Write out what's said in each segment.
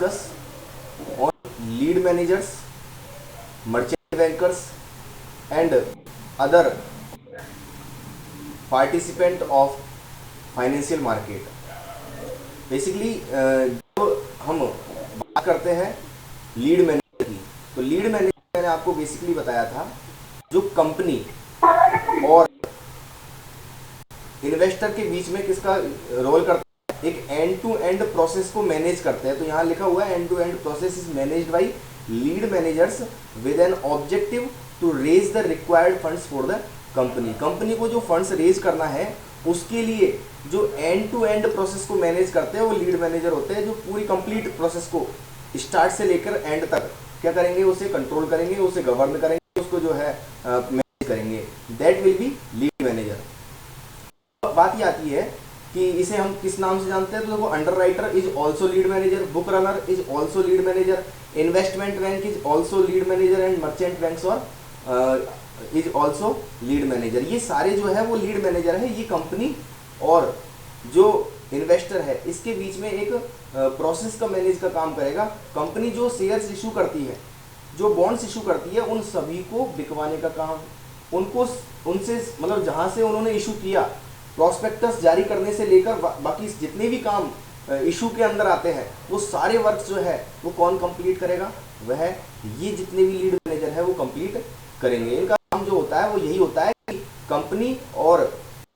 discuss on lead managers, merchant bankers and other participant of financial market. Basically जो हम बात करते हैं लीड मैनेजर की, तो लीड मैनेजर मैंने आपको बेसिकली बताया था जो कंपनी और इन्वेस्टर के बीच में किसका रोल करता है, एक एंड टू एंड प्रोसेस को मैनेज करते हैं। तो यहाँ लिखा हुआ है end to end process is managed by lead managers with an objective to raise the required funds for the company. Company को जो फंड्स रेज करना है उसके लिए जो एंड टू एंड प्रोसेस को मैनेज करते हैं वो लीड मैनेजर होते हैं, जो पूरी कंप्लीट प्रोसेस को स्टार्ट से लेकर एंड तक क्या करेंगे, उसे कंट्रोल करेंगे, उसे गवर्न करेंगे, उसको जो है मैनेज करेंगे। That will be lead manager. बात ये आती है कि इसे हम किस नाम से जानते हैं, तो देखो under writer is also lead manager, book runner is also lead manager, investment bank is also lead manager and merchant banks और इज ऑल्सो लीड मैनेजर। ये सारे जो है वो लीड मैनेजर है। ये कंपनी और जो इन्वेस्टर है इसके बीच में एक प्रोसेस का मैनेज का काम करेगा। कंपनी जो शेयर्स इशू करती है, जो बॉन्ड्स इशू करती है, उन सभी को बिकवाने का काम, उनको उनसे मतलब जहाँ से उन्होंने इशू किया, प्रॉस्पेक्टस जारी करने से लेकर बाकी जितने भी काम इशू के अंदर आते हैं वो सारे वर्क जो है वो कौन कंप्लीट करेगा, वह ये जितने भी लीड मैनेजर है वो कंप्लीट करेंगे। इनका काम जो होता है वो यही होता है कि कंपनी और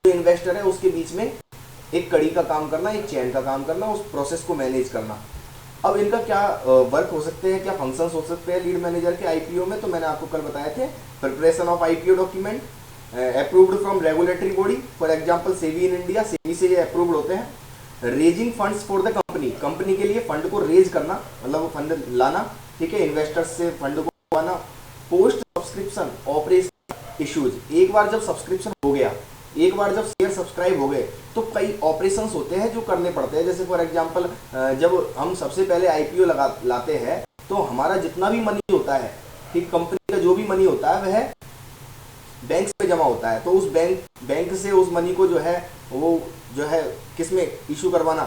जो इन्वेस्टर है उसके बीच में एक कड़ी का काम करना, एक चेन का काम करना, उस प्रोसेस को मैनेज करना। अब इनका क्या वर्क हो सकते हैं, क्या फंक्शंस हो सकते हैं लीड मैनेजर के आईपीओ में, तो मैंने आपको कल बताए थे। Preparation of IPO document approved from regulatory body, for example SEBI in India, SEBI से ये अप्रूव्ड होते हैं। Raising funds for the company, company के लिए फंड को रेज करना, मतलब वो फंड लाना, ठीक है, इन्वेस्टर्स से फंड को लाना। पोस्ट सब्सक्रिप्शन ऑपरेशन इश्यूज, एक बार जब सब्सक्रिप्शन हो गया, एक बार जब शेयर सब्सक्राइब हो गए तो कई ऑपरेशंस होते हैं जो करने पड़ते हैं। जैसे फॉर एग्जांपल जब हम सबसे पहले आईपीओ लाते हैं तो हमारा जितना भी मनी होता है, ठीक, कंपनी का जो भी मनी होता है वह बैंक में जमा होता है। तो उस बैंक से उस मनी को जो है वो जो है किसमें इशू करवाना,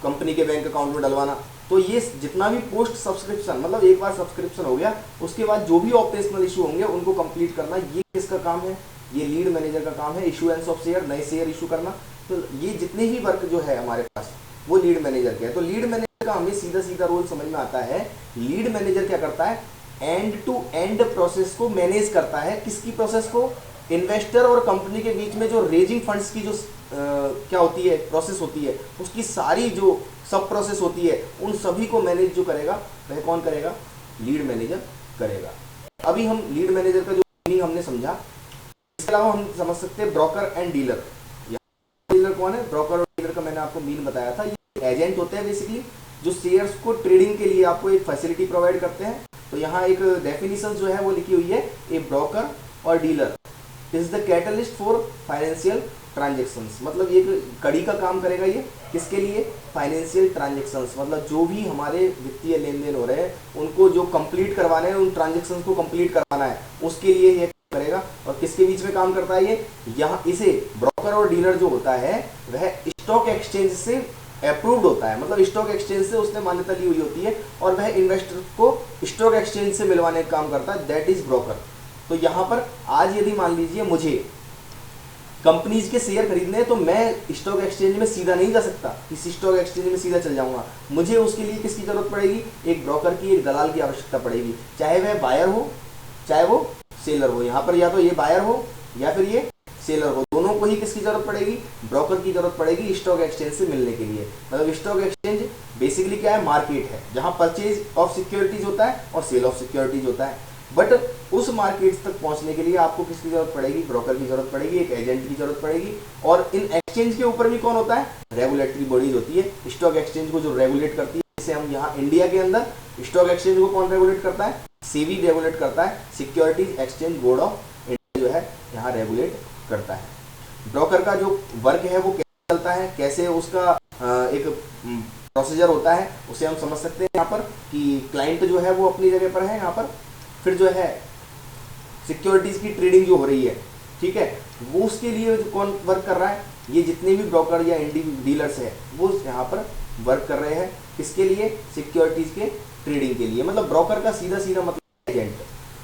कंपनी के बैंक अकाउंट में डलवाना। तो ये जितना भी पोस्ट सब्सक्रिप्शन, मतलब एक बार सब्सक्रिप्शन हो गया उसके बाद जो भी ऑपरेशनल इशू होंगे उनको कंप्लीट करना, ये किसका काम है, ये लीड मैनेजर का काम है। इशूएंस ऑफ शेयर, नए शेयर इशू करना, तो ये जितने भी वर्क जो है हमारे पास वो लीड मैनेजर के है। तो लीड मैनेजर का हमें सीधा सीधा रोल समझ में आता है। लीड मैनेजर क्या करता है, एंड टू एंड प्रोसेस को मैनेज करता है। किसकी प्रोसेस को, इन्वेस्टर और कंपनी के बीच में जो रेजिंग फंड्स की जो क्या होती है, प्रोसेस होती है, उसकी सारी जो सब प्रोसेस होती है उन सभी को मैनेज जो करेगा वह कौन करेगा, लीड मैनेजर करेगा। अभी हम लीड मैनेजर का जो मीनिंग हमने समझा, इसके अलावा हम समझ सकते हैं ब्रोकर एंड डीलर। डीलर कौन है, ब्रोकर और डीलर का मैंने आपको मीन बताया था। ये एजेंट होते हैं बेसिकली जो शेयर्स को ट्रेडिंग के लिए आपको एक फैसिलिटी प्रोवाइड करते हैं। तो यहाँ एक डेफिनेशन जो है वो लिखी हुई है, ए ब्रोकर और dealer is the catalyst for financial transactions, मतलब एक कड़ी का काम करेगा ये किसके लिए, फाइनेंशियल ट्रांजेक्शन्स, मतलब जो भी हमारे वित्तीय लेन देन हो रहे हैं उनको जो कंप्लीट करवाने हैं, उन ट्रांजेक्शन्स को कंप्लीट करवाना है, उसके लिए ये करेगा। और किसके बीच में काम करता है ये, यहाँ इसे ब्रोकर और डीलर जो होता है वह स्टॉक एक्सचेंज से अप्रूव्ड होता है, मतलब स्टॉक एक्सचेंज से उसने मान्यता ली हुई होती है और वह इन्वेस्टर को स्टॉक एक्सचेंज से मिलवाने का काम करता है, दैट इज ब्रोकर। तो यहाँ पर आज यदि मान लीजिए मुझे कंपनीज के शेयर खरीदने हैं तो मैं स्टॉक एक्सचेंज में सीधा नहीं जा सकता, किसी स्टॉक एक्सचेंज में सीधा चल जाऊंगा। मुझे उसके लिए किसकी जरूरत पड़ेगी, एक ब्रोकर की, एक दलाल की आवश्यकता पड़ेगी, चाहे वह बायर हो चाहे वो सेलर हो। यहाँ पर या तो ये बायर हो या फिर ये सेलर हो, दोनों को ही किसकी जरूरत पड़ेगी, ब्रोकर की जरूरत पड़ेगी स्टॉक एक्सचेंज से मिलने के लिए। मतलब स्टॉक एक्सचेंज बेसिकली क्या है, मार्केट है जहाँ परचेज ऑफ सिक्योरिटीज होता है और सेल ऑफ सिक्योरिटीज होता है। बट उस मार्केट तक पहुंचने के लिए आपको किसकी जरूरत पड़ेगी, ब्रोकर की जरूरत पड़ेगी, एक एजेंट की जरूरत पड़ेगी। और इन एक्सचेंज के ऊपर भी कौन होता है, रेगुलेटरी बॉडीज होती है स्टॉक एक्सचेंज को जो रेगुलेट करती है। जैसे हम यहाँ इंडिया के अंदर स्टॉक एक्सचेंज को कौन रेगुलेट करता है, सेबी रेगुलेट करता है, securities exchange board of India जो है यहाँ रेगुलेट करता है। ब्रोकर का जो वर्क है वो कैसे चलता है, कैसे उसका एक प्रोसीजर होता है उसे हम समझ सकते हैं यहाँ पर कि क्लाइंट जो है वो अपनी जगह पर है यहाँ पर, फिर जो है सिक्योरिटीज की ट्रेडिंग जो हो रही है, ठीक है, वो उसके लिए कौन वर्क कर रहा है, ये जितने भी ब्रोकर या डीलर्स हैं वो यहाँ पर वर्क कर रहे हैं, किसके लिए? सिक्योरिटीज़ के ट्रेडिंग के लिए। मतलब ब्रोकर का सीधा सीधा मतलब एजेंट,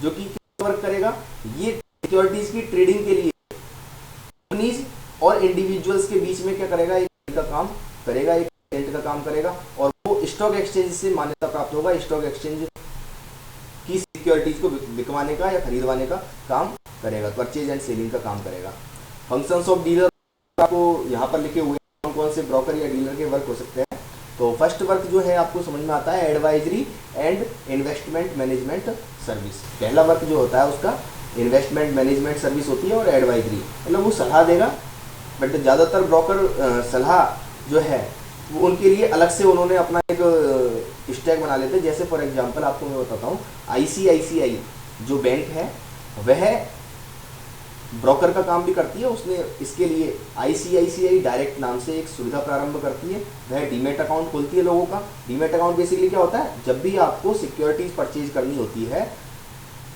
जो कि वर्क करेगा, ये सिक्योरिटीज़ की ट्रेडिंग के लिए कंपनीज और इंडिविजुअल्स के बीच में क्या करेगा? एक का काम करेगा, एक एजेंट का काम करेगा, और वो स्टॉक एक्सचेंज से मान्यता प्राप्त होगा, स्टॉक एक्सचेंज की सिक्योरिटीज को बिकवाने का या खरीदवाने का काम करेगा, परचेज एंड सेलिंग का काम करेगा। फंक्शंस ऑफ डीलर आपको यहाँ पर लिखे हुए हैं, कौन से ब्रोकर या डीलर के वर्क हो सकते हैं। तो फर्स्ट वर्क जो है आपको समझ में आता है, advisory and investment management service. पहला वर्क जो होता है उसका इन्वेस्टमेंट मैनेजमेंट सर्विस होती है, और एडवाइजरी मतलब वो सलाह देगा। बट ज़्यादातर ब्रोकर सलाह जो है वो उनके लिए अलग से उन्होंने अपना एक स्टैक बना लेते हैं। जैसे फॉर एग्जांपल आपको मैं बताता हूँ, आईसीआईसीआई जो बैंक है वह ब्रोकर का काम भी करती है। उसने इसके लिए आईसीआईसीआई डायरेक्ट नाम से एक सुविधा प्रारंभ करती है, वह डीमेट अकाउंट खोलती है लोगों का। डीमेट अकाउंट बेसिकली क्या होता है? जब भी आपको सिक्योरिटीज परचेज करनी होती है,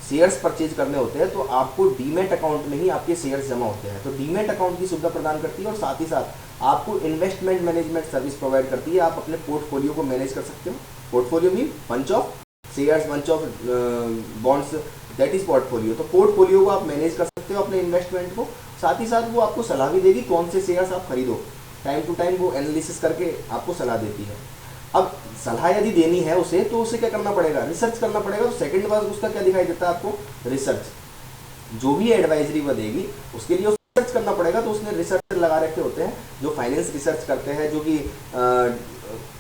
शेयर्स परचेज करने होते हैं, तो आपको डीमेट अकाउंट में ही आपके शेयर्स जमा होते हैं। तो डीमेट अकाउंट की सुविधा प्रदान करती है, और साथ ही साथ आपको इन्वेस्टमेंट मैनेजमेंट सर्विस प्रोवाइड करती है। आप अपने पोर्टफोलियो को मैनेज कर सकते हो। Portfolio mean bunch of shares, bunch of bonds, that is portfolio. तो पोर्टफोलियो को आप मैनेज कर सकते हो अपने इन्वेस्टमेंट को। साथ ही साथ वो आपको सलाह भी देगी कौन से शेयर्स आप खरीदो। टाइम टू टाइम वो एनालिसिस करके आपको सलाह देती है। अब सलाह यदि देनी है उसे, तो उसे क्या करना पड़ेगा? रिसर्च करना पड़ेगा। तो सेकंड वर्क उसका क्या दिखाई देता है आपको? रिसर्च। जो भी एडवाइजरी वो देगी उसके लिए रिसर्च करना पड़ेगा। तो उसने रिसर्च लगा रखे होते हैं जो फाइनेंस रिसर्च करते हैं, जो कि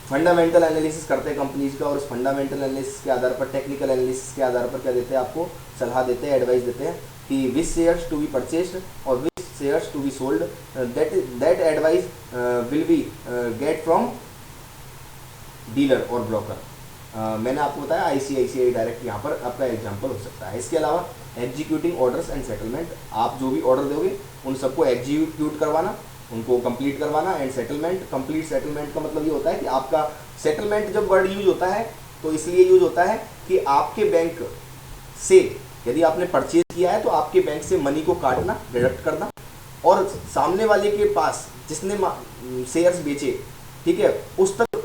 फंडामेंटल एनालिसिस करते हैं कंपनीज का, और उस फंडामेंटल एनालिसिस के आधार पर, टेक्निकल एनालिसिस के आधार पर क्या देते हैं? आपको सलाह देते हैं, एडवाइस देते हैं कि which shares to be purchased और which shares to be sold. That advice will be get from dealer और ब्रोकर। मैंने आपको बताया आईसीआईसीआई डायरेक्ट यहाँ पर आपका एग्जांपल हो सकता है। इसके अलावा एग्जीक्यूटिंग ऑर्डर्स एंड सेटलमेंट, आप जो भी ऑर्डर दोगे उन सबको एग्जीक्यूट करवाना, उनको कंप्लीट करवाना। एंड सेटलमेंट, कंप्लीट सेटलमेंट का मतलब ये होता है कि आपका सेटलमेंट जब वर्ड यूज होता है तो इसलिए यूज होता है कि आपके बैंक से यदि आपने परचेज किया है तो आपके बैंक से मनी को काटना, डिडक्ट करना, और सामने वाले के पास जिसने शेयर्स बेचे, ठीक है, उस तक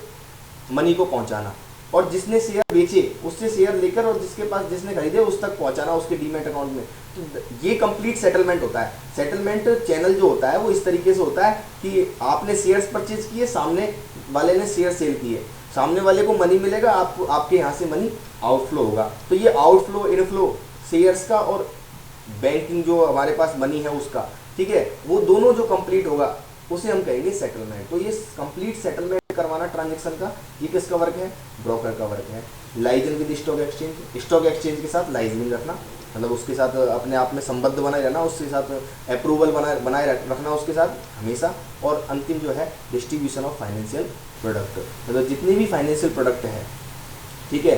मनी को पहुंचाना, और जिसने शेयर बेचे उससे शेयर लेकर और जिसके पास जिसने खरीदे उस तक पहुंचाना उसके डीमेट अकाउंट में। तो ये कंप्लीट सेटलमेंट होता है। सेटलमेंट चैनल जो होता है वो इस तरीके से होता है कि आपने शेयर्स परचेज किए, सामने वाले ने शेयर सेल किए, सामने वाले को मनी मिलेगा, आपको आपके यहाँ से मनी आउटफ्लो होगा। तो ये आउटफ्लो इनफ्लो शेयर्स का और बैंकिंग जो हमारे पास मनी है उसका, ठीक है, वो दोनों जो कंप्लीट होगा उसे हम कहेंगे सेटलमेंट। तो ये कंप्लीट सेटलमेंट करवाना ट्रांजेक्शन का, ये किसका वर्क है? ब्रोकर का वर्क है। Liaison with stock exchange, stock exchange के साथ लाइजनिंग रखना, मतलब उसके साथ अपने आप में संबद्ध बनाए रहना, उसके साथ अप्रूवल बनाए रखना उसके साथ हमेशा। और अंतिम जो है डिस्ट्रीब्यूशन ऑफ फाइनेंशियल प्रोडक्ट, मतलब जितने भी फाइनेंशियल प्रोडक्ट है, ठीक है,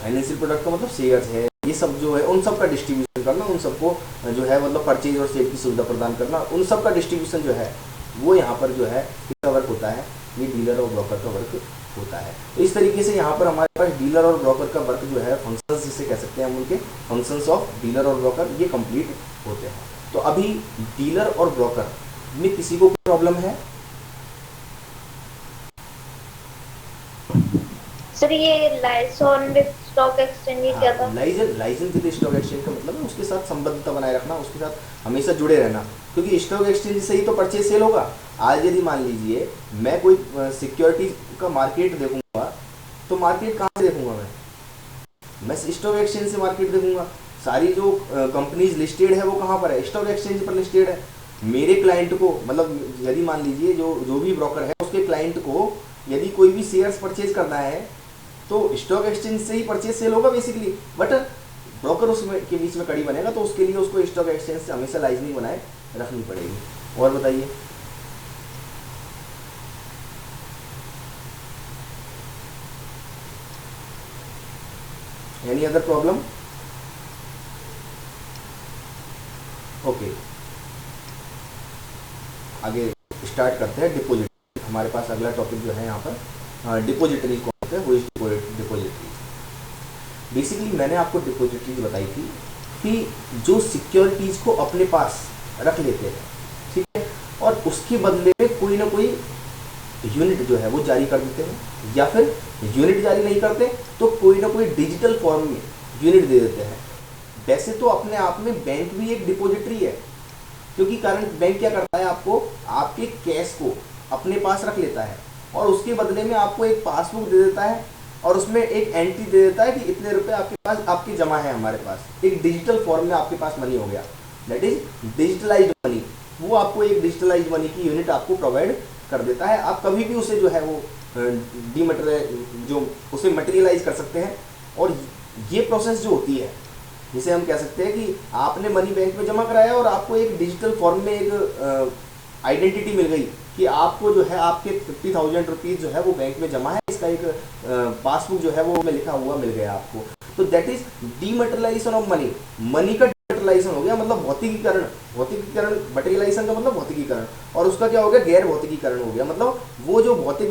फाइनेंशियल प्रोडक्ट का मतलब शेयर्स है, ये सब जो है उन सब का डिस्ट्रीब्यूशन करना, उन सबको जो है मतलब परचेज और सेल की सुविधा प्रदान करना, उन सब का डिस्ट्रीब्यूशन जो है वो यहाँ पर जो है किसका वर्क होता है? ये डीलर और ब्रोकर का वर्क होता है। तो इस तरीके से यहाँ पर हमारे पास डीलर और ब्रोकर का वर्क जो है, फंक्शंस जिसे कह सकते हैं हम, उनके फंक्शंस ऑफ डीलर और ब्रोकर ये कंप्लीट होते हैं। तो अभी डीलर और ब्रोकर में किसी को प्रॉब्लम है? सर ये लाइसेंस विद स्टॉक एक्सचेंज क्या था? लाइसेंस विद स्टॉक एक्सचेंज का मतलब है उसके साथ संबद्धता बनाए रखना, उसके साथ हमेशा जुड़े रहना, क्योंकि स्टॉक एक्सचेंज से ही तो परचेज सेल होगा। आज यदि मान लीजिए मैं कोई सिक्योरिटी का मार्केट देखूंगा, तो मार्केट कहाँ से देखूंगा? मैं स्टॉक एक्सचेंज से मार्केट देखूंगा। सारी जो कंपनीज लिस्टेड है वो कहाँ पर है? स्टॉक एक्सचेंज पर लिस्टेड है। मेरे क्लाइंट को, मतलब यदि मान लीजिए जो भी ब्रोकर है उसके क्लाइंट को यदि कोई भी शेयर्स परचेज करना है तो स्टॉक एक्सचेंज से ही परचेज सेल होगा बेसिकली। बट ब्रोकर उसमें के बीच में कड़ी बनेगा, तो उसके लिए उसको स्टॉक एक्सचेंज से हमेशा लाइजनिंग बनाए रखनी पड़ेगी। और बताइए, एनी अदर प्रॉब्लम? ओके, आगे स्टार्ट करते हैं। डिपोजिट, हमारे पास अगला टॉपिक जो है यहाँ पर डिपोजिटरी कौन होते हैं, वो डिपोजिटरी। बेसिकली मैंने आपको डिपोजिटरीज बताई थी कि जो सिक्योरिटीज़ को अपने पास रख लेते हैं, ठीक है, और उसके बदले में कोई ना कोई यूनिट जो है वो जारी कर देते हैं, या फिर यूनिट जारी नहीं करते तो कोई ना कोई डिजिटल फॉर्म में यूनिट दे देते हैं। वैसे तो अपने आप में बैंक भी एक डिपॉजिटरी है, क्योंकि करंट बैंक क्या करता है, आपको आपके कैश को अपने पास रख लेता है और उसके बदले में आपको एक पासबुक दे देता है और उसमें एक एंट्री दे देता है कि इतने रुपए आपके पास आपकी जमा है हमारे पास। एक डिजिटल फॉर्म में आपके पास मनी हो गया, दैट इज डिजिटलाइज्ड मनी। वो आपको एक डिजिटलाइज्ड मनी की यूनिट आपको प्रोवाइड कर देता है। आप कभी भी उसे जो है वो उसे मटेरियलाइज कर सकते हैं। और ये प्रोसेस जो होती है, जिसे हम कह सकते हैं कि आपने मनी बैंक में जमा कराया और आपको एक डिजिटल फॉर्म में एक आइडेंटिटी मिल गई कि आपको जो है आपके 50,000 रुपीज़ जो है वो बैंक में जमा है, इसका एक पासबुक जो है वो में लिखा हुआ मिल गया आपको। तो that is dematerialisation of money. Money का डीमटेरियलाइजेशन हो गया, मतलब भौतिकीकरण। भौतिकीकरण, मटेरियलाइजेशन का मतलब भौतिकीकरण, और उसका क्या हो गया, गैर भौतिकीकरण हो गया। मतलब वो जो भौतिक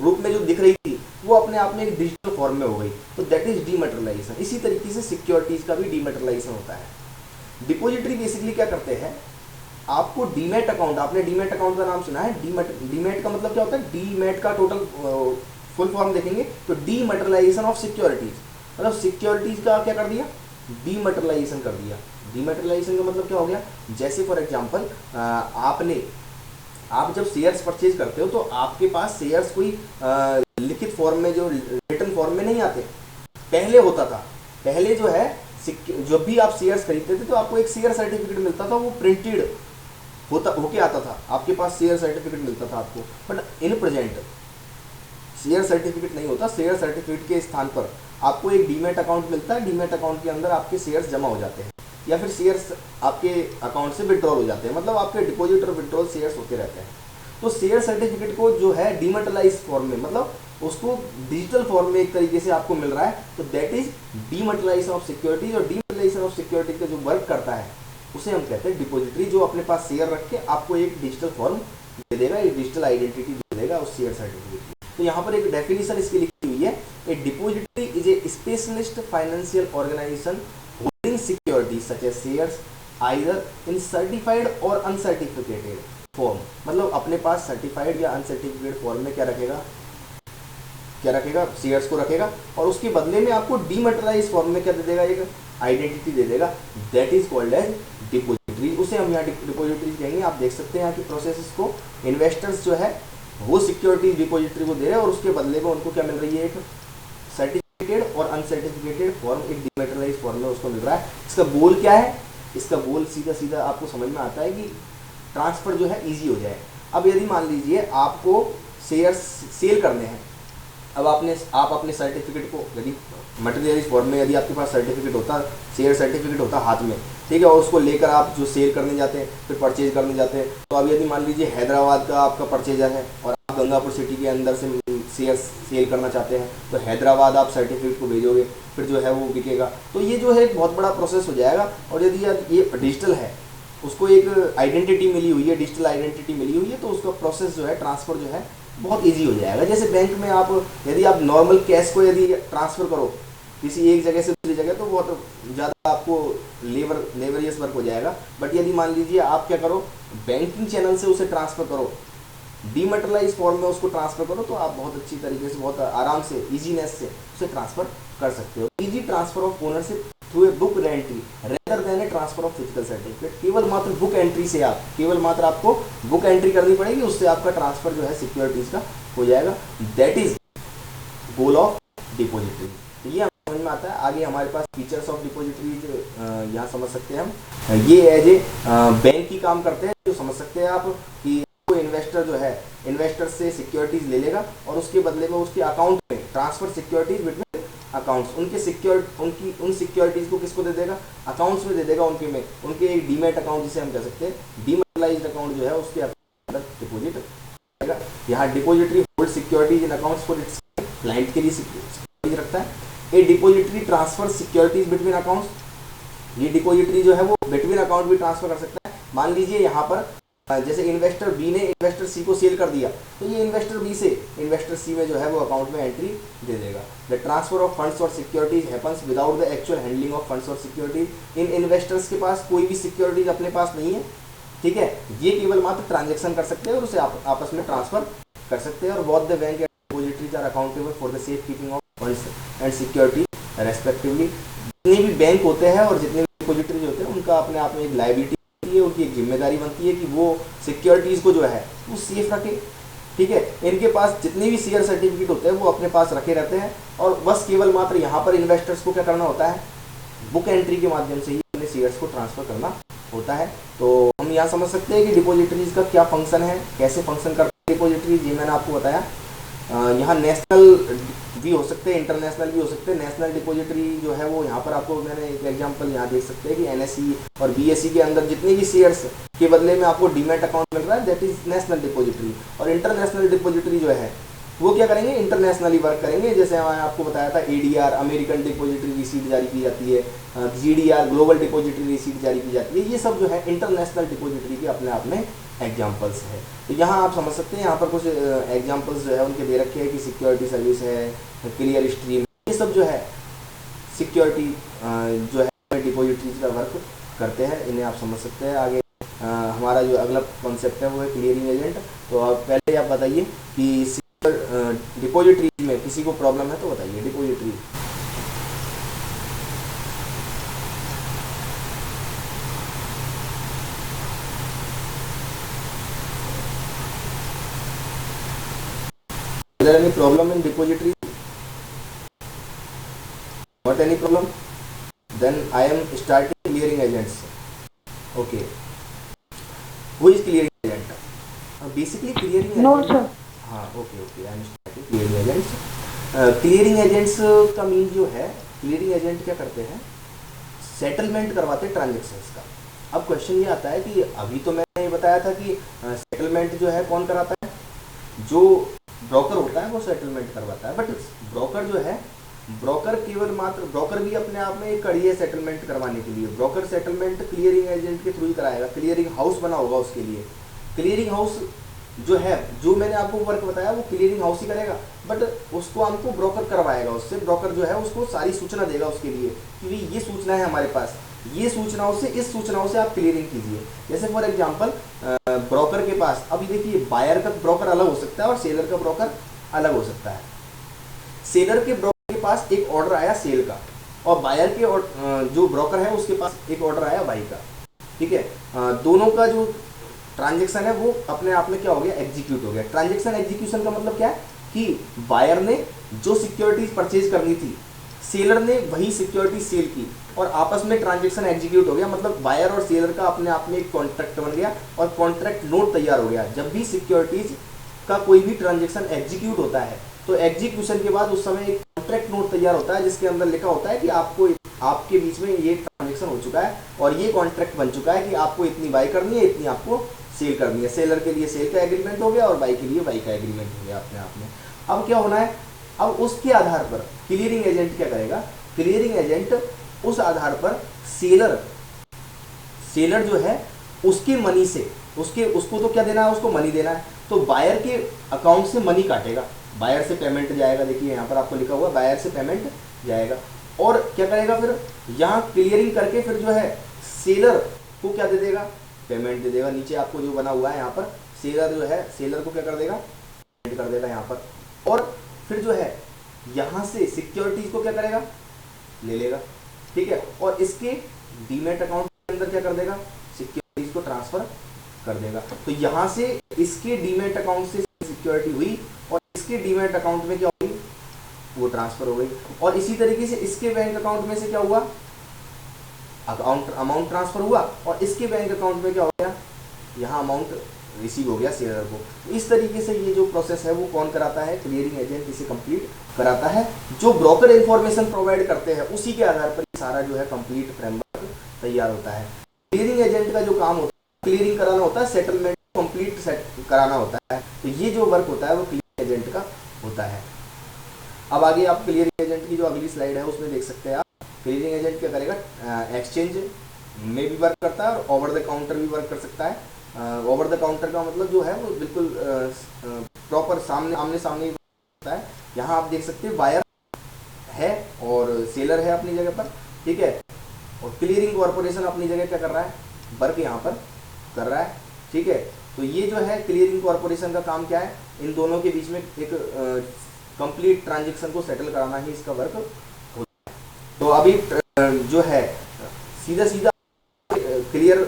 रूप में जो दिख रही थी वो अपने आप में एक डिजिटल फॉर्म में हो गई। तो दैट इज डीमटेरियलाइजेशन। इसी तरीके से सिक्योरिटीज का भी डीमटेरियलाइजेशन होता है। डिपॉजिटरी बेसिकली क्या करते हैं, आपको डीमैट अकाउंट, आपने डीमैट अकाउंट का नाम सुना है। डीमैट का मतलब क्या होता है, डीमैट का टोटल फुल फॉर्म देखेंगे तो डीमटेरियलाइजेशन ऑफ सिक्योरिटीज, मतलब सिक्योरिटीज का क्या कर दिया, डीमटेरियलाइजेशन कर दिया। डीमटेरियलाइजेशन का मतलब क्या हो गया, जैसे फॉर एग्जांपल आप जब शेयर्स परचेज करते हो तो आपके पास शेयर्स कोई लिखित फॉर्म में, जो रिटन फॉर्म में नहीं आते। पहले होता था, पहले जो है जब भी आप शेयर्स खरीदते थे तो आपको एक शेयर सर्टिफिकेट मिलता था, वो प्रिंटेड होके आता था, आपके पास शेयर सर्टिफिकेट मिलता था आपको। But in present share certificate नहीं होता। शेयर सर्टिफिकेट के स्थान पर आपको एक डीमैट अकाउंट मिलता है। डीमैट अकाउंट के अंदर आपके शेयर्स जमा हो जाते हैं, या फिर शेयर्स आपके अकाउंट से विड्रॉल हो जाते हैं, मतलब आपके डिपॉजिट और विड्रॉल शेयर्स होते रहते हैं। तो शेयर सर्टिफिकेट को जो है डीमटेरियलाइज फॉर्म में, मतलब उसको डिजिटल फॉर्म में एक तरीके से आपको मिल रहा है, तो that is dematerialisation of securities. और डीमटेरियलाइजेशन ऑफ सिक्योरिटी का जो वर्क करता है उसे हम कहते हैं डिपॉजिटरी, जो अपने पास शेयर रख के आपको एक डिजिटल फॉर्म दे देगा, एक डिजिटल आइडेंटिटी दे देगा उस शेयर सर्टिफिकेट की। तो यहाँ पर एक डेफिनेशन इसकी लिखी हुई है, a depository is a specialist financial organisation holding securities such as shares either in certified और अनसर्टिफिकेटेड फॉर्म। मतलब अपने पास सर्टिफाइड या अनसर्टिफिकेटेड फॉर्म में क्या रखेगा, शेयर्स को रखेगा, और उसके बदले में आपको डीमटेरियलाइज फॉर्म में क्या दे देगा, एक आइडेंटिटी दे देगा। That is called as depository. उसे हम यहाँ डिपॉजिटरी कहेंगे। आप देख सकते हैं यहाँ की प्रोसेस को, इन्वेस्टर्स जो है वो सिक्योरिटीज डिपॉजिटरी को दे रहे हैं और उसके बदले में उनको क्या मिल रही है, एक सर्टिफिकेटेड और अनसर्टिफिकेटेड फॉर्म, एक डीमटेरियलाइज फॉर्म में उसको मिल रहा है। इसका गोल क्या है, इसका गोल सीधा सीधा आपको समझ में आता है कि ट्रांसफर जो है ईजी हो जाए। अब यदि मान लीजिए आपको शेयर्स सेल करने हैं, अब आप अपने सर्टिफिकेट को, यदि मटेरियलाइज फॉर्म में यदि आपके पास सर्टिफिकेट होता, शेयर सर्टिफिकेट होता हाथ में, ठीक है, और उसको लेकर आप जो सेल करने जाते हैं, फिर परचेज करने जाते हैं। तो अब यदि मान लीजिए हैदराबाद का आपका परचेजर है और आप गंगापुर सिटी के अंदर से शेयर्स सेल करना चाहते हैं, तो हैदराबाद आप सर्टिफिकेट को भेजोगे, फिर जो है वो बिकेगा। तो ये जो है एक बहुत बड़ा प्रोसेस हो जाएगा। और यदि ये डिजिटल है, उसको एक आइडेंटिटी मिली हुई है, डिजिटल आइडेंटिटी मिली हुई है, तो उसका प्रोसेस जो है, ट्रांसफ़र जो है बहुत इजी हो जाएगा। जैसे बैंक में आप यदि आप नॉर्मल कैश को यदि ट्रांसफ़र करो किसी एक जगह से दूसरी जगह, तो बहुत ज़्यादा आपको लेबरियस वर्क हो जाएगा। बट यदि मान लीजिए आप क्या करो, बैंकिंग चैनल से उसे ट्रांसफ़र करो, डीमटेरियलाइज फॉर्म में उसको ट्रांसफ़र करो, तो आप बहुत अच्छी तरीके से, बहुत आराम से, ईजीनेस से उसे ट्रांसफ़र कर सकते हो। Easy transfer of ownership through a book entry rather than A transfer of physical certificate. केवल मात्र बुक एंट्री से केवल मात्र आपको बुक एंट्री करनी पड़ेगी, उससे आपका ट्रांसफर जो है सिक्योरिटीज का हो जाएगा। That is goal of depository. तो ये समझ में आता है। आगे हमारे पास फीचर्स ऑफ डिपॉजिटरी यहाँ समझ सकते हैं हम। ये एज ए बैंक की काम करते हैं, जो समझ सकते हैं आप कि कोई इन्वेस्टर जो है, इन्वेस्टर से सिक्योरिटीज ले लेगा और उसके बदले में उसके अकाउंट में ट्रांसफर सिक्योरिटीज बिटवीन अकाउंट्स, उन सिक्योरिटीज को किसको दे देगा, अकाउंट्स में दे देगा, उनके एक डीमैट अकाउंट जिसे हम कह सकते हैं, डीमटेरियलाइज्ड अकाउंट जो है उसके अंदर डिपॉजिट रहेगा। यहाँ depository hold securities in accounts for its client के लिए सिक्योरिटीज रखता है। A depository transfer securities between accounts. ये डिपॉजिटरी जो है वो बिटवीन अकाउंट भी ट्रांसफर कर सकता है। मान लीजिए यहाँ पर जैसे इन्वेस्टर बी ने इन्वेस्टर सी को सेल कर दिया, तो ये इन्वेस्टर बी से इन्वेस्टर सी में जो है वो अकाउंट में एंट्री दे देगा। द ट्रांसफर ऑफ फंड्स और securities happens without the actual handling of funds और सिक्योरिटीज। इन इन्वेस्टर्स के पास कोई भी सिक्योरिटीज अपने पास नहीं है, ठीक है, ये केवल मात्र ट्रांजेक्शन कर सकते हैं और उसे आपस में ट्रांसफर कर सकते हैं। और both the bank and depositories are accountable for the safekeeping of funds and security respectively. जितने भी बैंक होते हैं और जितने भी डिपॉजिटरीज होते हैं उनका अपने आप में एक लायबिलिटी होती है, उनकी एक जिम्मेदारी बनती है कि वो सिक्योरिटीज़ को जो है वो सेफ रखे। ठीक है, इनके पास जितने भी शेयर सर्टिफिकेट होते हैं वो अपने पास रखे रहते हैं और बस केवल मात्र यहाँ पर इन्वेस्टर्स को क्या करना होता है, बुक एंट्री के माध्यम से ही अपने शेयर्स को ट्रांसफर करना होता है। तो हम यहाँ समझ सकते हैं कि डिपॉजिटरीज का क्या फंक्शन है, कैसे फंक्शन करते हैं डिपॉजिटरीज, ये मैंने आपको बताया। यहाँ नेशनल भी हो सकते हैं, इंटरनेशनल भी हो सकते हैं। नेशनल डिपॉजिटरी जो है वो यहाँ पर आपको मैंने एक एग्जांपल यहाँ देख सकते हैं कि एनएसई और बीएसई के अंदर जितने भी शेयर्स के बदले में आपको डीमैट अकाउंट मिल रहा है, दैट इज नेशनल डिपॉजिटरी। और इंटरनेशनल डिपॉजिटरी जो है वो क्या करेंगे, इंटरनेशनली वर्क करेंगे। जैसे मैंने आपको बताया था एडीआर अमेरिकन डिपॉजिटरी रिसीट जारी की जाती है, जीडीआर ग्लोबल डिपॉजिटरी रिसीट जारी की जाती है। ये सब जो है इंटरनेशनल डिपॉजिटरी के अपने आप में एग्जाम्पल्स है। तो यहाँ आप समझ सकते हैं, यहाँ पर कुछ एग्जाम्पल्स जो है उनके दे रखे हैं कि सिक्योरिटी सर्विस है, क्लियर स्ट्रीम, ये सब जो है सिक्योरिटी जो है डिपॉजिटरीज का वर्क करते हैं, इन्हें आप समझ सकते हैं। आगे हमारा जो अगला कॉन्सेप्ट है वो है क्लियरिंग एजेंट। तो आप पहले आप बताइए कि डिपॉजिटरी में किसी को प्रॉब्लम है तो बताइए। Depository is there any problem in depository? Not any problem? Then I am starting clearing agents. Okay. Who is clearing agent? Basically clearing agent. No, sir. हाँ, okay. I am starting clearing agents. Clearing agents का mean जो है, clearing agent क्या करते हैं, settlement करवाते हैं transactions का। अब क्वेश्चन ये आता है कि अभी तो मैंने ये बताया था कि सेटलमेंट जो है कौन कराता है, जो ब्रोकर होता है वो सेटलमेंट करवाता है। बट ब्रोकर जो है, ब्रोकर केवल मात्र ब्रोकर भी अपने आप में एक कड़ी है सेटलमेंट करवाने के लिए। ब्रोकर सेटलमेंट क्लियरिंग एजेंट के थ्रू ही कराएगा, क्लियरिंग हाउस बना होगा उसके लिए। क्लियरिंग हाउस जो है, जो मैंने आपको वर्क बताया वो क्लियरिंग हाउस ही करेगा, बट उसको हमको ब्रोकर करवाएगा। उससे ब्रोकर जो है उसको सारी सूचना देगा उसके लिए कि भाई ये सूचना है हमारे पास, ये सूचनाओं से, इस सूचनाओं से आप क्लियरिंग कीजिए। जैसे फॉर एग्जांपल ब्रोकर के पास, अभी देखिए बायर का ब्रोकर अलग हो सकता है और सेलर का ब्रोकर अलग हो सकता है। सेलर के ब्रोकर के पास एक ऑर्डर आया सेल का, और बायर के जो ब्रोकर है उसके पास एक ऑर्डर आया बाई का। ठीक है, दोनों का जो ट्रांजेक्शन है वो अपने आप में क्या हो गया, एग्जीक्यूट हो गया। ट्रांजेक्शन एग्जीक्यूशन का मतलब क्या है कि बायर ने जो सिक्योरिटीज परचेज करनी थी, सेलर ने वही सिक्योरिटी सेल की और आपस में ट्रांजेक्शन एग्जीक्यूट हो गया। मतलब बायर और सेलर का अपने आप में एक कॉन्ट्रैक्ट बन गया और कॉन्ट्रैक्ट नोट तैयार हो गया। जब भी सिक्योरिटीज का कोई भी ट्रांजेक्शन एग्जीक्यूट होता है तो एग्जीक्यूशन के बाद उस समय एक कॉन्ट्रैक्ट नोट तैयार होता है जिसके अंदर लिखा होता है कि आपको, आपके बीच में ये ट्रांजेक्शन हो चुका है और ये कॉन्ट्रैक्ट बन चुका है कि आपको इतनी बाई करनी है, इतनी आपको सेल करनी है। सेलर के लिए सेल का एग्रीमेंट हो गया और बाई के लिए बाई का एग्रीमेंट हो गया अपने आप में। अब क्या होना है, अब उसके आधार पर क्लियरिंग एजेंट क्या करेगा, क्लियरिंग एजेंट उस आधार पर सेलर जो है उसके मनी से, उसको तो क्या देना है, उसको मनी देना है, तो बायर के अकाउंट से मनी काटेगा, बायर से पेमेंट जाएगा। देखिए यहाँ पर आपको लिखा हुआ बायर से पेमेंट जाएगा और क्या करेगा, फिर यहाँ क्लियरिंग करके फिर जो है सेलर को क्या दे देगा, पेमेंट दे देगा। नीचे आपको जो बना हुआ है यहाँ पर, सेलर जो है सेलर को क्या कर देगा, पेमेंट कर देगा यहाँ पर। और फिर जो है यहाँ से सिक्योरिटीज को क्या करेगा, ले लेगा। ठीक है, और इसके डीमैट अकाउंट के अंदर क्या कर देगा, सिक्योरिटीज को ट्रांसफर कर देगा। तो यहाँ से इसके डीमैट अकाउंट से सिक्योरिटी हुई और इसके डीमैट अकाउंट में क्या हुई, वो ट्रांसफर हो गई। और इसी तरीके से इसके बैंक अकाउंट में से क्या हुआ, अमाउंट ट्रांसफर हुआ और इसके बैंक अकाउंट में क्या हो गया, यहाँ अमाउंट रिसीव हो गया सेलर को। तो इस तरीके से ये जो प्रोसेस है वो कौन कराता है, क्लियरिंग एजेंट इसे कंप्लीट कराता है। जो ब्रोकर इंफॉर्मेशन प्रोवाइड करते हैं उसी के आधार पर सारा जो है कंप्लीट फ्रेमवर्क तैयार होता है। क्लियरिंग एजेंट का जो काम होता है क्लियरिंग कराना होता है, सेटलमेंट कंप्लीट कराना होता है। तो ये जो वर्क होता है वो क्लियरिंग एजेंट का होता है। अब आगे आप क्लियरिंग एजेंट की जो अगली स्लाइड है उसमें देख सकते हैं आप, क्लियरिंग एजेंट क्या करेगा, एक्सचेंज में भी वर्क करता है और ओवर द काउंटर भी वर्क कर सकता है। ओवर द काउंटर का मतलब जो है वो बिल्कुल प्रॉपर आमने सामने होता है। यहाँ आप देख सकते हैं बायर है और सेलर है अपनी जगह पर। ठीक है, और क्लियरिंग कॉर्पोरेशन अपनी जगह क्या कर रहा है, वर्क यहाँ पर कर रहा है। ठीक है, तो ये जो है क्लियरिंग कॉरपोरेशन का काम क्या है, इन दोनों के बीच में एक कंप्लीट ट्रांजेक्शन को सेटल कराना ही इसका वर्क होता है। तो अभी जो है सीधा सीधा क्लियर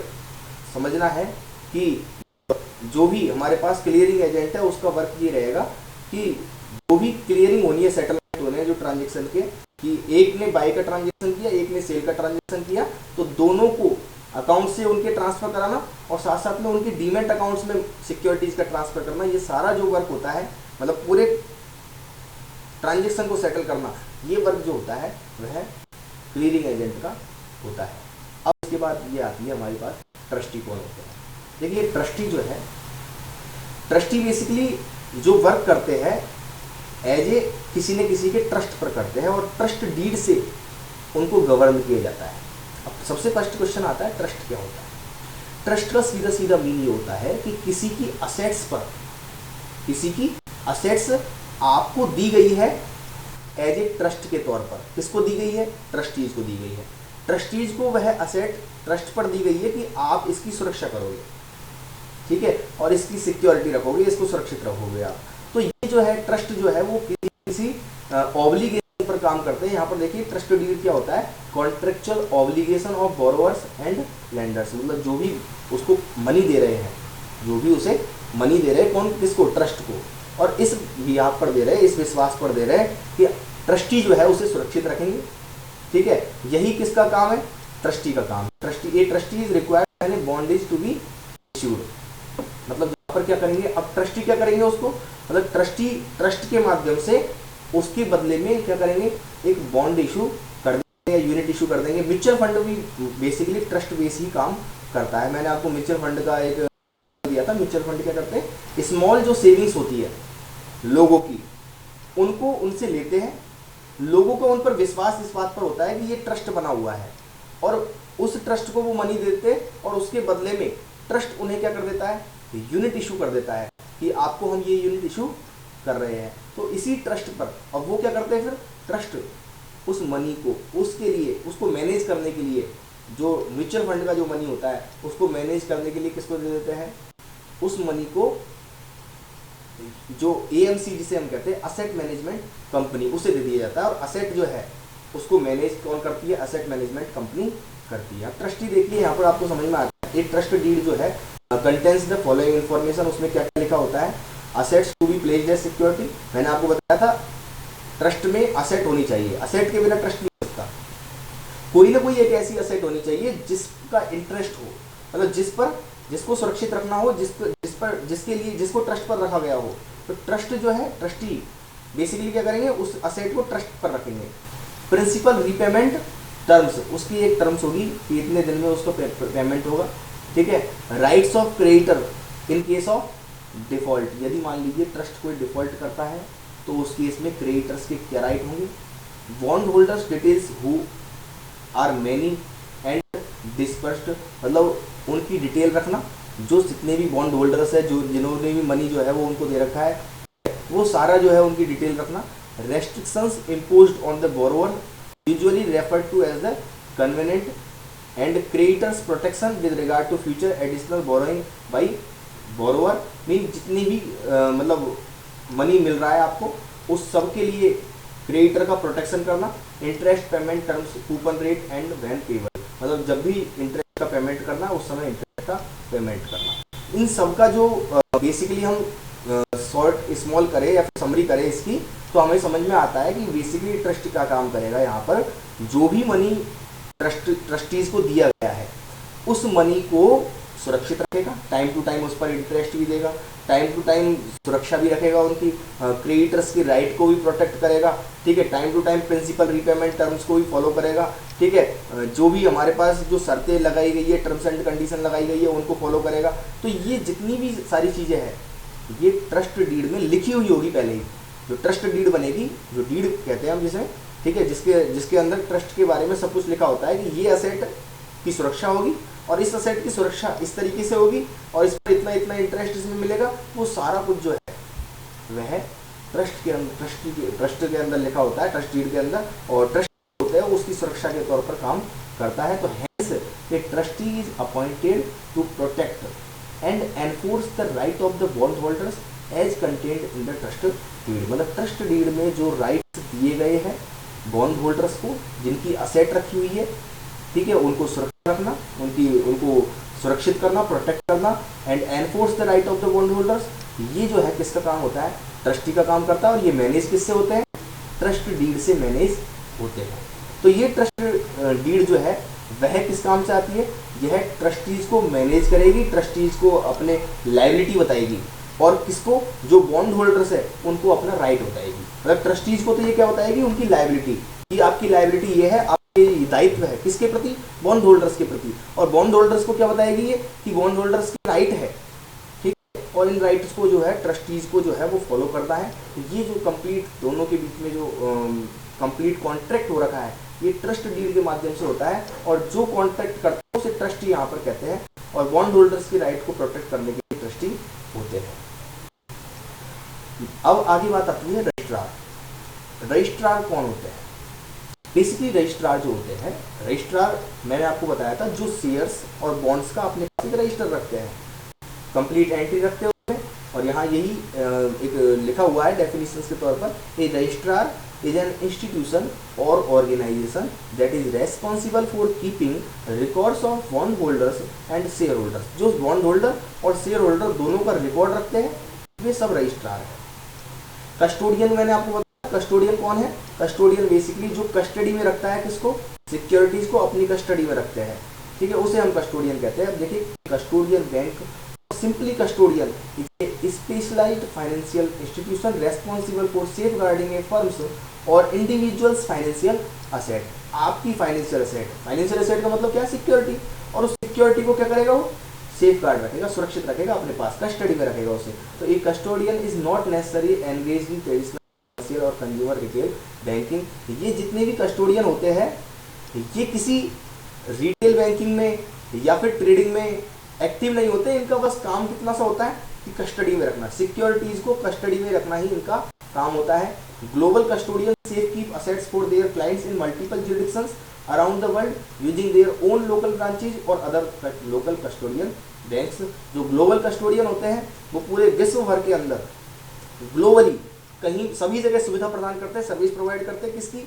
समझना है कि जो भी हमारे पास क्लियरिंग एजेंट है उसका वर्क ये रहेगा कि जो भी क्लियरिंग होनी है, सेटलमेंट होने हैं जो ट्रांजेक्शन के, कि एक ने बाई का ट्रांजेक्शन किया, एक ने सेल का ट्रांजेक्शन किया, तो दोनों को अकाउंट से उनके ट्रांसफर कराना और साथ साथ में उनके डीमेट अकाउंट्स में सिक्योरिटीज का ट्रांसफर करना, ये सारा जो वर्क होता है, मतलब पूरे ट्रांजेक्शन को सेटल करना, ये वर्क जो होता है वह क्लियरिंग एजेंट का होता है। अब उसके बाद ये आती है हमारे पास ट्रस्टी कौन होते हैं। देखिए ट्रस्टी जो है, ट्रस्टी बेसिकली जो वर्क करते हैं एज ए किसी न किसी के ट्रस्ट पर करते हैं और ट्रस्ट डीड से उनको गवर्न किया जाता है। अब सबसे फर्स्ट क्वेश्चन आता है ट्रस्ट क्या होता है। ट्रस्ट का सीधा सीधा मीन ये होता है कि किसी की असेट्स पर, किसी की असेट्स आपको दी गई है एज ए ट्रस्ट के तौर पर। किसको दी गई है? ट्रस्टीज को दी गई है। ट्रस्टीज को वह असेट ट्रस्ट पर दी गई है कि आप इसकी सुरक्षा करोगे, ठीक है, और इसकी सिक्योरिटी रखोगे, इसको सुरक्षित रखोगे आप। तो ये जो है ट्रस्ट जो है वो किसी ऑब्लिगेशन पर काम करते हैं। यहाँ पर देखिए ट्रस्ट डीड क्या होता है, contractual obligation of borrowers and lenders, मतलब जो भी उसको मनी दे रहे हैं, जो भी उसे मनी दे रहे हैं, कौन, किसको? ट्रस्ट को, और इस यहाँ पर दे रहे हैं, इस विश्वास पर दे रहे हैं कि ट्रस्टी जो है उसे सुरक्षित रखेंगे। ठीक है, यही किसका काम है? ट्रस्टी का काम। Trustee, a trustee is required and bondage to be issued, मतलब यहाँ पर क्या करेंगे, अब ट्रस्टी क्या करेंगे उसको, मतलब ट्रस्टी ट्रस्ट के माध्यम से उसके बदले में क्या करेंगे, एक बॉन्ड इशू कर देंगे या यूनिट इशू कर देंगे। म्यूचुअल फंड भी बेसिकली ट्रस्ट बेस ही काम करता है। मैंने आपको म्यूचुअल फंड का एक दिया था। म्यूचुअल फंड क्या करते हैं, स्मॉल जो सेविंग्स होती है लोगों की, उनको उनसे लेते हैं, लोगों का उन पर विश्वास इस बात पर होता है कि ये ट्रस्ट बना हुआ है, और उस ट्रस्ट को वो मनी देते हैं और उसके बदले में ट्रस्ट उन्हें क्या कर देता है, यूनिट इशू कर देता है कि आपको हम ये यूनिट इशू कर रहे हैं। तो इसी ट्रस्ट पर अब वो क्या करते हैं, फिर ट्रस्ट उस मनी को उसके लिए, उसको मैनेज करने के लिए, जो म्यूचुअल फंड का जो मनी होता है उसको मैनेज करने के लिए किसको दे देते हैं, उस मनी को जो एएमसी जिसे हम कहते हैं असेट मैनेजमेंट कंपनी, उसे दे दिया जाता है। और असेट जो है उसको मैनेज कौन करती है, असेट मैनेजमेंट कंपनी करती है। ट्रस्टी देखिए यहाँ पर आपको समझ में आता है, एक ट्रस्ट डीड जो है कंटेन्स द फॉलोइंग इन्फॉर्मेशन, उसमें क्या क्या लिखा होता है, assets to be placed as security. मैंने आपको बताया था ट्रस्ट में असेट होनी चाहिए, असेट के बिना ट्रस्ट नहीं हो सकता। कोई ना कोई एक ऐसी असेट होनी चाहिए जिसका इंटरेस्ट हो, मतलब जिस पर, जिसको सुरक्षित रखना हो, जिसके लिए, जिसको ट्रस्ट पर रखा गया हो। तो ट्रस्ट जो है, ट्रस्टी बेसिकली क्या करेंगे, उस असेट को ट्रस्ट पर रखेंगे। प्रिंसिपल रीपेमेंट टर्म्स, उसकी एक टर्म्स होगी कि इतने दिन में उसको पेमेंट होगा। ठीक है, rights of creditor in case of default, यदि मान लीजिए ट्रस्ट कोई डिफॉल्ट करता है तो उस केस में क्रेडिटर्स के क्या राइट होंगे। Bond holders details who are many and dispersed, मतलब उनकी डिटेल रखना, जो जितने भी बॉन्ड होल्डर्स है, जो जिन्होंने भी मनी जो है वो उनको दे रखा है, वो सारा जो है उनकी डिटेल रखना। Restrictions imposed on the borrower usually referred to as the convenient and creditors protection with regard to future additional borrowing by borrower, mean जितनी भी मतलब मनी मिल रहा है आपको, उस सब के लिए क्रेडिटर का प्रोटेक्शन करना। Interest payment terms, coupon rate and when payable, मतलब जब भी इंटरेस्ट का पेमेंट करना उस समय इंटरेस्ट का पेमेंट करना। इन सब का जो बेसिकली हम शॉर्ट स्मॉल करें या फिर समरी करें इसकी, तो हमें समझ में आता है कि बेसिकली ट्रस्ट का काम करेगा यहाँ पर, जो भी मनी ट्रस्टीज को दिया गया है उस मनी को सुरक्षित रखेगा, टाइम टू टाइम उस पर इंटरेस्ट भी देगा, टाइम टू टाइम सुरक्षा भी रखेगा, उनकी क्रेडिटर्स की राइट को भी प्रोटेक्ट करेगा। ठीक है, time to time principal repayment terms को भी फॉलो करेगा। ठीक है, जो भी हमारे पास जो शर्तें लगाई गई है, टर्म्स एंड कंडीशन लगाई गई है, उनको फॉलो करेगा। तो ये जितनी भी सारी चीज़ें हैं ये ट्रस्ट डीड में लिखी हुई होगी पहले ही। जो ट्रस्ट डीड बनेगी, जो डीड कहते हैं हम जिसे, ठीक है, जिसके अंदर ट्रस्ट के बारे में सब कुछ लिखा होता है कि ये असेट की सुरक्षा होगी और इस असेट की सुरक्षा इस तरीके से होगी और इस पर इतना इतना इंटरेस्ट इसमें मिलेगा, वो सारा कुछ जो है वह ट्रस्ट के अंदर, ट्रस्ट के अंदर लिखा होता है, ट्रस्ट डीड के अंदर। और ट्रस्ट होता है उसकी सुरक्षा के तौर पर काम करता है। तो hence A trustee is appointed to protect and enforce the right of the bondholders as contained in the trust deed। मतलब ट्रस्ट डीड में जो राइट्स दिए गए हैं बॉन्ड होल्डर्स को, जिनकी असेट रखी हुई है, ठीक है, उनको सुरक्षित रखना, उनको सुरक्षित करना, प्रोटेक्ट करना, and enforce the right of the bond holders, ये जो है किसका काम होता है? ट्रस्टी का काम करता है। और ये मैनेज किससे होते हैं? ट्रस्ट डीड से मैनेज होते हैं। तो ये ट्रस्ट डीड जो है वह किस काम से आती है? यह ट्रस्टीज को मैनेज करेगी, ट्रस्टीज को अपने लायबिलिटी बताएगी, और किसको? जो बॉन्ड होल्डर्स है उनको अपना राइट बताएगी। मतलब ट्रस्टीज को तो ये क्या बताएगी? उनकी लायबिलिटी, कि आपकी लायबिलिटी ये है, आपके दायित्व है किसके प्रति? बॉन्ड होल्डर्स के प्रति। और बॉन्ड होल्डर्स को क्या बताएगी ये? कि बॉन्ड होल्डर्स की राइट है, ठीक है, और इन राइट्स को जो है ट्रस्टीज को जो है वो फॉलो करना है। तो ये जो कंप्लीट दोनों के बीच में जो कंप्लीट कॉन्ट्रैक्ट हो रखा है, ये ट्रस्ट डीड के माध्यम से होता है, और जो कॉन्ट्रैक्ट करता है उसे ट्रस्टी यहाँ पर कहते हैं, और बॉन्ड होल्डर्स की राइट को प्रोटेक्ट करने के लिए ट्रस्टी होते हैं। अब आगे बात आती है रजिस्ट्रार। रजिस्ट्रार कौन होते हैं? बेसिकली रजिस्ट्रार जो होते हैं, रजिस्ट्रार मैंने आपको बताया था, जो शेयर्स और बॉन्ड्स का अपने पास रजिस्टर रखते हैं, कंप्लीट एंट्री रखते हैं उसमें, और यहाँ यही एक लिखा हुआ है डेफिनेशन के तौर पर, ए registrar is an institution or organization that is responsible for keeping records of bond holders and shareholders। जो बॉन्ड होल्डर और शेयर होल्डर दोनों का रिकॉर्ड रखते हैं, वे सब रजिस्ट्रार है। कस्टोडियन मैंने आपको बताया, कस्टोडियन कौन है? कस्टोडियन बेसिकली जो कस्टडी में रखता है किसको? सिक्योरिटीज को अपनी कस्टडी में रखते हैं, ठीक है, उसे हम कस्टोडियन कहते हैं। अब देखिए, custodian bank, simply custodian specialised financial institution responsible for safeguarding a firms और इंडिविजुअल्स फाइनेंशियल असेट। आपकी फाइनेंशियल असेट का मतलब क्या है? सिक्योरिटी। और उस सिक्योरिटी को क्या करेगा? वो सेफ गार्ड रखेगा, सुरक्षित रखेगा, अपने पास कस्टडी में रखेगा उसे। तो एक custodian is not necessary engage in traditional commercial और कंज्यूमर रिटेल बैंकिंग। ये जितने भी कस्टोडियन होते हैं, ये किसी रिटेल बैंकिंग में या फिर ट्रेडिंग में एक्टिव नहीं होते। इनका बस काम कितना सा होता है कि कस्टडी में रखना, सिक्योरिटीज को कस्टडी में रखना ही इनका काम होता है। Global custodian safe keep assets for their clients in multiple jurisdictions around the world using their own local branches और अदर लोकल कस्टोडियन बैंक्स। जो ग्लोबल कस्टोडियन होते हैं वो पूरे विश्व भर के अंदर ग्लोबली कहीं सभी जगह सुविधा प्रदान करते हैं, सर्विस प्रोवाइड करते हैं, किसकी?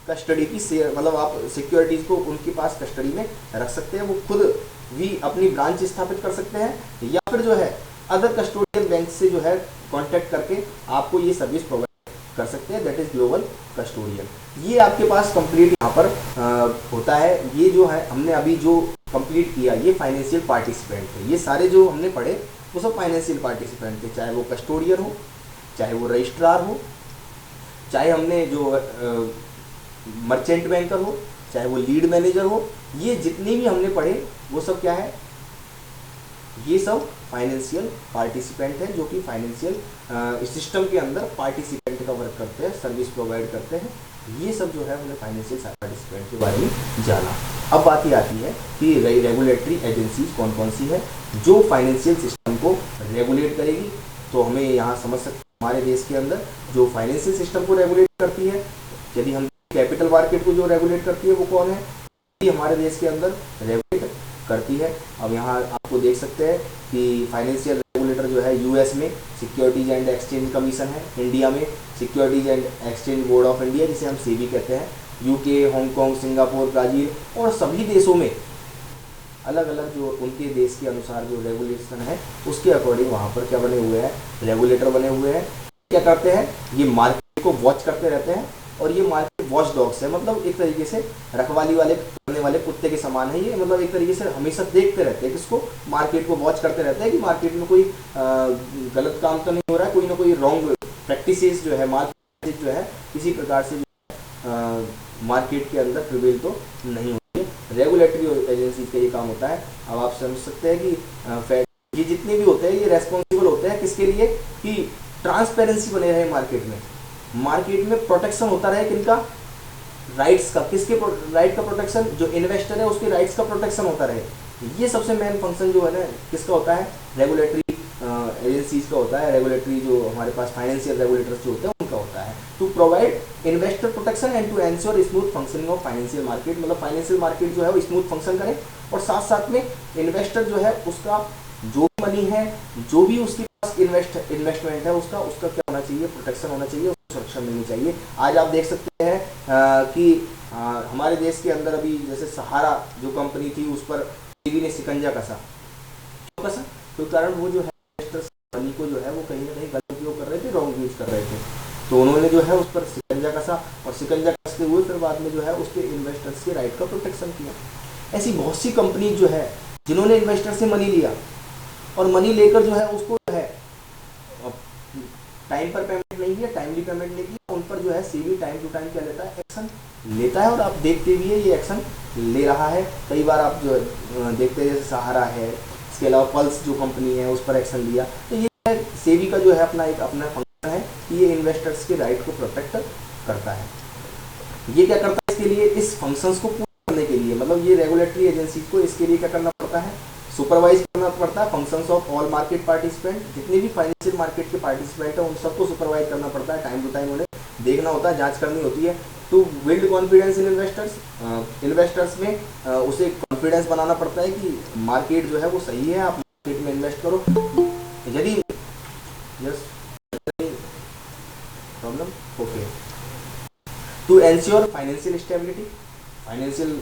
कस्टडी की। शेयर मतलब आप सिक्योरिटीज को उनके पास कस्टडी में रख सकते हैं, वो खुद भी अपनी ब्रांच स्थापित कर सकते हैं, या फिर जो है अदर कस्टोडियन बैंक से जो है कांटेक्ट करके आपको ये सर्विस प्रोवाइड कर सकते हैं। That is global custodian. ये आपके पास कंप्लीट यहाँ पर होता है। ये जो है हमने अभी जो कंप्लीट किया, ये फाइनेंशियल पार्टिसिपेंट थे। ये सारे जो हमने पढ़े वो सब फाइनेंशियल पार्टिसिपेंट थे, चाहे वो कस्टोडियन हो, चाहे वो रजिस्ट्रार हो, चाहे हमने जो मर्चेंट बैंकर हो, चाहे वो लीड मैनेजर हो। ये जितने भी हमने पढ़े वो सब क्या है? ये सब फाइनेंशियल पार्टिसिपेंट हैं, जो कि फाइनेंशियल सिस्टम के अंदर पार्टिसिपेंट का वर्क करते हैं, सर्विस प्रोवाइड करते हैं। ये सब जो है हमने फाइनेंशियल पार्टिसिपेंट के बारे में जाना। अब बात ये आती है कि रेगुलेटरी एजेंसीज कौन कौन सी है जो फाइनेंशियल सिस्टम को रेगुलेट करेगी। तो हमें यहाँ समझ सकते हैं हमारे देश के अंदर जो फाइनेंशियल सिस्टम को रेगुलेट करती है, यदि हम कैपिटल मार्केट को जो रेगुलेट करती है वो कौन है? ये हमारे देश के अंदर रेगुलेट करती है। अब यहाँ आपको देख सकते हैं कि फाइनेंशियल रेगुलेटर जो है यूएस में सिक्योरिटीज एंड एक्सचेंज कमीशन है, इंडिया में securities and exchange board of India जिसे हम सेबी कहते हैं, यूके, हांगकांग, सिंगापुर, ब्राज़ील और सभी देशों में अलग अलग जो उनके देश के अनुसार जो रेगुलेशन है उसके अकॉर्डिंग वहाँ पर क्या बने हुए हैं? रेगुलेटर बने हुए हैं। क्या करते हैं? ये मार्केट को वॉच करते रहते हैं, और ये मार्केट वॉच डॉग्स है, मतलब एक तरीके से रखवाली वाले करने वाले कुत्ते के समान है ये। मतलब एक तरीके से हमेशा देखते रहते हैं किसको? मार्केट को वॉच करते रहते हैं कि मार्केट में कोई गलत काम तो नहीं हो रहा है, कोई ना कोई रॉन्ग प्रैक्टिसेस जो है, मार्केट जो है किसी प्रकार से मार्केट के अंदर प्रिवेल तो नहीं होती है। रेगुलेटरी एजेंसी का ये काम होता है। अब आप समझ सकते हैं कि ये जितने भी होते हैं ये रेस्पॉन्सिबल होते हैं किसके लिए? कि ट्रांसपेरेंसी बने रहे मार्केट में प्रोटेक्शन होता रहे किनका? राइट्स का। किसके राइट का प्रोटेक्शन? जो इन्वेस्टर है उसके राइट्स का प्रोटेक्शन होता रहे। ये सबसे मेन फंक्शन जो है ना किसका होता है? रेगुलेटरी एजेंसीज का होता है। रेगुलेटरी जो हमारे पास फाइनेंशियल रेगुलेटर्स जो होते हैं उनका होता है। To provide investor protection and to ensure smooth functioning of financial market, मतलब फाइनेंशियल मार्केट जो है वो स्मूथ फंक्शन करे, और साथ साथ में इन्वेस्टर जो है उसका जो भी मनी है, जो भी उसके पास इन्वेस्टमेंट है, उसका क्या होना चाहिए, प्रोटेक्शन होना चाहिए, उसको सुरक्षा मिलनी चाहिए। आज आप देख सकते हैं कि हमारे देश के अंदर अभी जैसे सहारा जो कंपनी थी उस पर सेबी ने शिकंजा कसा, क्यों कसा? तो कारण वो जो है इन्वेस्टर्स मनी को जो है वो कहीं ना कहीं गलत उपयोग कर रहे थे, रॉन्ग यूज कर रहे थे, तो उन्होंने जो है उस पर शिकंजा कसा, और शिकंजा कसते हुए फिर बाद में जो है उसके इन्वेस्टर्स के राइट का प्रोटेक्शन किया। ऐसी बहुत सी कंपनी जो है जिन्होंने इन्वेस्टर से मनी लिया और मनी लेकर जो है उसको जो है टाइम पर पेमेंट नहीं किया, टाइमली पेमेंट नहीं किया, उन पर जो है सेबी टाइम टू टाइम क्या लेता है, एक्शन लेता है, और आप देखते भी है ये एक्शन ले रहा है। कई बार आप जो देखते हैं जैसे सहारा है, इसके अलावा पल्स जो कंपनी है उस पर एक्शन लिया। तो ये सेबी का जो है अपना फंक्शन है कि ये इन्वेस्टर्स के राइट को प्रोटेक्ट करता है। ये क्या करता है, इसके लिए इस फंक्शंस को पूरा करने के लिए, मतलब ये रेगुलेटरी एजेंसी को इसके लिए क्या करना पड़ता है, सुपरवाइज करना पड़ता है functions of all market participant, जितने भी फाइनेंशियल मार्केट के पार्टिसिपेंट हैं उन सबको सुपरवाइज करना पड़ता है, टाइम टू टाइम उन्हें देखना होता है, जांच करनी होती है। To build confidence in investors में उसे कॉन्फिडेंस बनाना पड़ता है कि मार्केट जो है वो सही है, आप मार्केट में इन्वेस्ट करो। यदि yes problem okay, to ensure financial stability, financial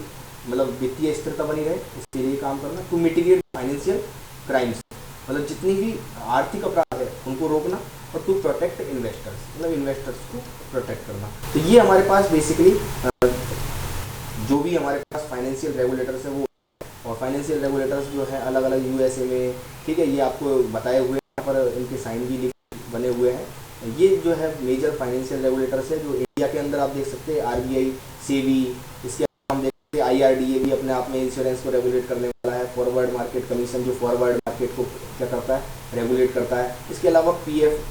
मतलब वित्तीय स्थिरता बनी रहे, इसके लिए काम करना। टू मिटिगेट फाइनेंशियल क्राइम्स, मतलब जितनी भी आर्थिक अपराध है उनको रोकना, और टू प्रोटेक्ट इन्वेस्टर्स, मतलब इन्वेस्टर्स को प्रोटेक्ट करना। तो ये हमारे पास बेसिकली जो भी हमारे पास फाइनेंशियल रेगुलेटर्स है वो, और फाइनेंशियल रेगुलेटर्स जो है अलग अलग यूएसए में, ठीक है, ये आपको बताए हुए यहाँ पर इनके साइन भी बने हुए हैं। ये जो है मेजर फाइनेंशियल रेगुलेटर्स है जो इंडिया के अंदर आप देख सकते हैं, आरबीआई, सेबी, इसके हम देखते हैं आईआरडीए भी अपने आप में इंश्योरेंस को रेगुलेट करने वाला है, फॉरवर्ड मार्केट कमीशन जो फॉरवर्ड मार्केट को क्या करता है, रेगुलेट करता है। इसके अलावा पीएफ